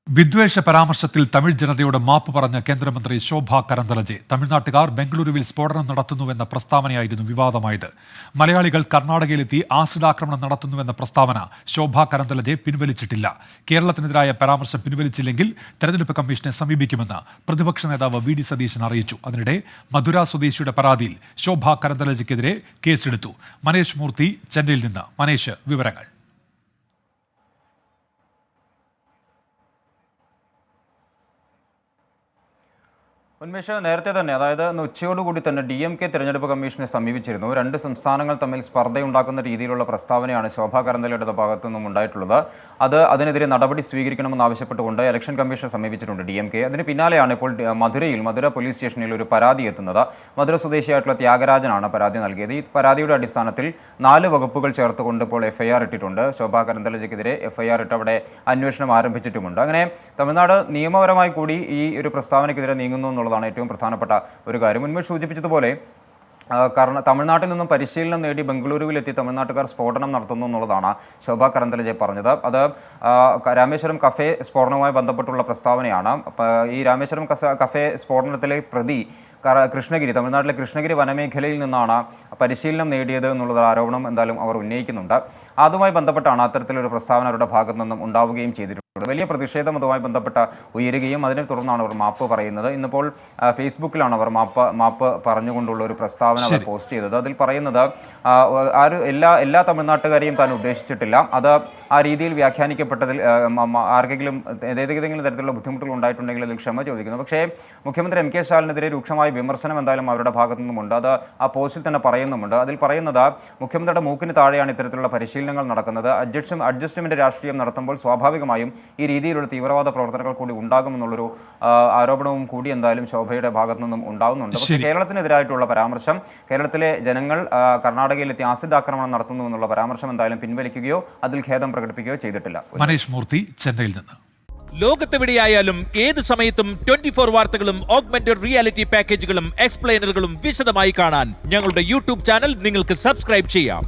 വിദ്വേഷ പരാമർശത്തിൽ തമിഴ് ജനതയോട് മാപ്പ് പറഞ്ഞ കേന്ദ്രമന്ത്രി ശോഭ കരന്തലജെ തമിഴ്നാട്ടുകാർ ബംഗളൂരുവിൽ സ്ഫോടനം നടത്തുന്നുവെന്ന പ്രസ്താവനയായിരുന്നു വിവാദമായത്. മലയാളികൾ കർണാടകയിലെത്തി ആസിഡാക്രമണം നടത്തുന്നുവെന്ന പ്രസ്താവന ശോഭ കരന്തലജെ പിൻവലിച്ചിട്ടില്ല. കേരളത്തിനെതിരായ പരാമർശം പിൻവലിച്ചില്ലെങ്കിൽ തെരഞ്ഞെടുപ്പ് കമ്മീഷനെ സമീപിക്കുമെന്ന് പ്രതിപക്ഷ നേതാവ് വി ഡി സതീശൻ അറിയിച്ചു. അതിനിടെ മധുര സ്വദേശിയുടെ പരാതിയിൽ ശോഭ കരന്തലജയ്ക്കെതിരെ കേസെടുത്തു. മനേഷ് മൂർത്തി ചെന്നൈയിൽ നിന്ന്. മനേഷ്, വിവരങ്ങൾ. ഉന്മേഷ നേരത്തെ തന്നെ, അതായത് ഉച്ചയോടുകൂടി തന്നെ DMK തെരഞ്ഞെടുപ്പ് കമ്മീഷനെ സമീപിച്ചിരുന്നു. രണ്ട് സംസ്ഥാനങ്ങൾ തമ്മിൽ സ്പർദ്ധയുണ്ടാക്കുന്ന രീതിയിലുള്ള പ്രസ്താവനയാണ് ശോഭാ കരന്തലയുടെ ഭാഗത്തു നിന്നും ഉണ്ടായിട്ടുള്ളത്. അതിനെതിരെ നടപടി സ്വീകരിക്കണമെന്ന് ആവശ്യപ്പെട്ടുകൊണ്ട് ഇലക്ഷൻ കമ്മീഷനെ സമീപിച്ചിട്ടുണ്ട് DMK. അതിന് പിന്നാലെയാണ് ഇപ്പോൾ മധുര പോലീസ് സ്റ്റേഷനിൽ ഒരു പരാതി എത്തുന്നത്. മധുര സ്വദേശിയായിട്ടുള്ള ത്യാഗരാജനാണ് പരാതി നൽകിയത്. ഈ പരാതിയുടെ അടിസ്ഥാനത്തിൽ 4 വകുപ്പുകൾ ചേർത്തുകൊണ്ട് ഇപ്പോൾ FIR ഇട്ടിട്ടുണ്ട്. ശോഭാ കരന്തലജയ്ക്കെതിരെ FIR ഇട്ട് അവിടെ അന്വേഷണം ആരംഭിച്ചിട്ടുമുണ്ട്. അങ്ങനെ തമിഴ്നാട് നിയമപരമായി കൂടി ഈ ഒരു പ്രസ്താവനയ്ക്കെതിരെ നീങ്ങുന്നു എന്നുള്ളതാണ് ഏറ്റവും പ്രധാനപ്പെട്ട ഒരു കാര്യം. മുൻപ് സൂചിപ്പിച്ചതുപോലെ തമിഴ്നാട്ടിൽ നിന്നും പരിശീലനം നേടി ബംഗളൂരുവിലെത്തി തമിഴ്നാട്ടുകാർ സ്ഫോടനം നടത്തുന്നു എന്നുള്ളതാണ് ശോഭാ കരന്തലജെ പറഞ്ഞത്. അത് രാമേശ്വരം കഫേ സ്ഫോടനവുമായി ബന്ധപ്പെട്ടുള്ള പ്രസ്താവനയാണ്. ഈ രാമേശ്വരം കഫേ സ്ഫോടനത്തിലെ പ്രതി തമിഴ്നാട്ടിലെ കൃഷ്ണഗിരി വനമേഖലയിൽ നിന്നാണ് പരിശീലനം നേടിയത് എന്നുള്ള ആരോപണം എന്തായാലും അവർ ഉന്നയിക്കുന്നുണ്ട്. അതുമായി ബന്ധപ്പെട്ടാണ് അത്തരത്തിലൊരു പ്രസ്താവന അവരുടെ ഭാഗത്തു നിന്നും ഉണ്ടാവുകയും ചെയ്തിട്ടുള്ളത്. വലിയ പ്രതിഷേധം അതുമായി ബന്ധപ്പെട്ട ഉയരുകയും അതിനെ തുടർന്നാണ് അവർ മാപ്പ് പറയുന്നത്. ഇന്നിപ്പോൾ ഫേസ്ബുക്കിലാണ് അവർ മാപ്പ് പറഞ്ഞുകൊണ്ടുള്ള ഒരു പ്രസ്താവന അവർ പോസ്റ്റ് ചെയ്തത്. അതിൽ പറയുന്നത് എല്ലാ തമിഴ്നാട്ടുകാരെയും താൻ ഉദ്ദേശിച്ചിട്ടില്ല. അത് ആ രീതിയിൽ വ്യാഖ്യാനിക്കപ്പെട്ടതിൽ ആർക്കെങ്കിലും ഏതെങ്കിലും തരത്തിലുള്ള ബുദ്ധിമുട്ടുകൾ ഉണ്ടായിട്ടുണ്ടെങ്കിൽ അതിൽ ക്ഷമ ചോദിക്കുന്നു. പക്ഷേ മുഖ്യമന്ത്രി MK സ്റ്റാലിനെതിരെ രൂക്ഷമായ വിമർശനം എന്തായാലും അവരുടെ ഭാഗത്തു നിന്നുമുണ്ട്. അത് ആ പോസ്റ്റിൽ തന്നെ പറയുന്നുമുണ്ട്. അതിൽ പറയുന്നത് മുഖ്യമന്ത്രിയുടെ മൂക്കിന് താഴെയാണ് ഇത്തരത്തിലുള്ള പരിശീലനങ്ങൾ നടക്കുന്നത്. അഡ്ജസ്റ്റ്മെന്റ് രാഷ്ട്രീയം നടത്തുമ്പോൾ സ്വാഭാവികമായും ഈ രീതിയിലുള്ള തീവ്രവാദ പ്രവർത്തനങ്ങൾ കൂടി ഉണ്ടാകുമെന്നുള്ളൊരു ആരോപണവും കൂടി എന്തായാലും ശോഭയുടെ ഭാഗത്തു നിന്നും ഉണ്ടാകുന്നുണ്ട്. പക്ഷേ കേരളത്തിനെതിരായിട്ടുള്ള പരാമർശം, കേരളത്തിലെ ജനങ്ങൾ കർണാടകയിലെത്തി ആസിഡ് ആക്രമണം നടത്തുന്നു എന്നുള്ള പരാമർശം എന്തായാലും പിൻവലിക്കുകയോ അതിൽ ഖേദം പ്രകടിപ്പിക്കുകയോ ചെയ്തിട്ടില്ല. മനേഷ് മൂർത്തി, ചെന്നൈയിൽ നിന്ന്. ലോകത്തെവിടെയായാലും ഏത് സമയത്തും 24 വാർത്തകളും ഓഗ്മെന്റഡ് റിയാലിറ്റി പാക്കേജുകളും എക്സ്പ്ലെയിനറുകളും വിശദമായി കാണാൻ ഞങ്ങളുടെ YouTube ചാനൽ നിങ്ങൾക്ക് സബ്സ്ക്രൈബ് ചെയ്യാം.